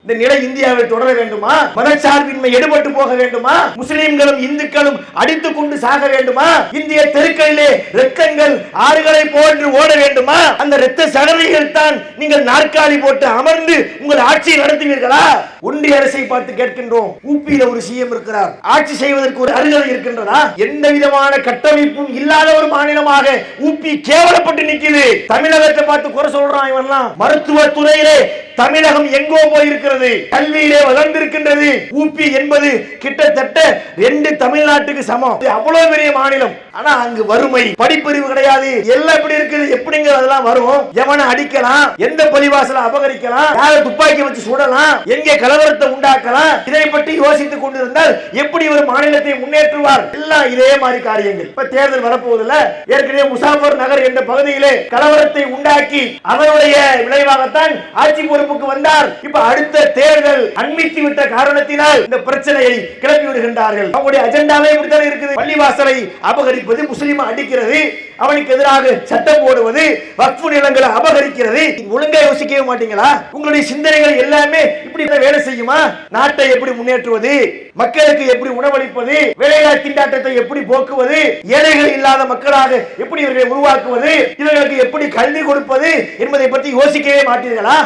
இந்த நிலை இந்தியாவில் தொடர வேண்டுமா? மதச்சார்பின்மை எடுபட்டு போக வேண்டுமா? முஸ்லிம்களும் இந்துக்களும் அடித்துக் கொண்டு சாக வேண்டுமா? இந்திய தெருக்களிலே ரத்தங்கள் ஆறுகளை போன்று ஓட வேண்டுமா? அந்த இரத்த சகதிகள் தான் நீங்கள் நாற்காலி போட்டு அமர்ந்து உங்கள் ஆட்சியை நடத்துவீர்களா? ஒன்றிய அரசை பார்த்து கேட்கின்றோம். ஊபியில ஒரு சிஎம் இருக்கிறார், ஆட்சி செய்வதற்கு ஒரு அருகதை இருக்கின்றதா? எந்த விதமான கட்டமைப்பும் இல்லாத ஒரு மாநிலமாக ஊபி கேவலப்பட்டு நிற்கிறது. தமிழகத்தை பார்த்து குறை சொல்றான் இவன்லாம். மருத்துவ துறையிலே தமிழகம் எங்கோ போயிருக்கிறது, கல்வியிலே வளர்ந்திருக்கின்றது. ஊபி என்பது கிட்டத்தட்ட 2 தமிழ்நாட்டுக்கு சமம். அவ்வளவு பெரிய மாநிலம். ஆனா அங்கு வறுமை, படிப்பறிவு கிடையாது. எல்லாம் எப்படி இருக்குது? எப்படிங்க அதெல்லாம் வரும்? எவனை அடிக்கலாம், எந்த பள்ளிவாசலை அபகரிக்கலாம், யாரை துப்பாக்கி வச்சு சுடலாம், எங்கே கலவரத்தை உண்டாக்கலாம், இதை பற்றி யோசித்துக் கொண்டிருந்தால் எப்படி ஒரு மாநிலத்தை முன்னேற்றுவார்? எல்லாம் இதே மாதிரி காரியங்கள். இப்ப தேர்தல் வரப்போவதில்ல. ஏற்கனவே முசாஃபர் நகர் என்ற பகுதியிலே கலவரத்தை உண்டாக்கி அதனுடைய விளைவாகத்தான் ஆட்சி பொறுப்புக்கு வந்தார். இப்ப அடுத்த தேர்தல் அண்மித்து விட்ட காரணத்தினால் இந்த பிரச்சனையை கிளப்பி விடுகின்றார்கள். அவங்களுடைய அஜெண்டாவே இப்படித்தான் இருக்குது. பள்ளிவாசலை அபகரிப்பது, முஸ்லிம் அடிக்கிறது, அவனுக்கு எதிராக சட்டம் போடுவது, வக்ஃபு நிலங்களை அபகரிக்கிறது. ஒழுங்கா யோசிக்கவே மாட்டீங்களா? உங்களுடைய சிந்தனைகள் எல்லாமே இப்படி வேலை செய்யுமா? நாட்டை எப்படி முன்னேற்றுவது, மக்களுக்கு எப்படி உணவளிப்பது, வேலையில்லா திண்டாட்டத்தை எப்படி போக்குவது, ஏழைகள் இல்லாத மக்களாக எப்படி இவர்களை உருவாக்குவது, இவர்களுக்கு எப்படி கல்வி கொடுப்பது என்பதை பற்றி யோசிக்கவே மாட்டீர்களா?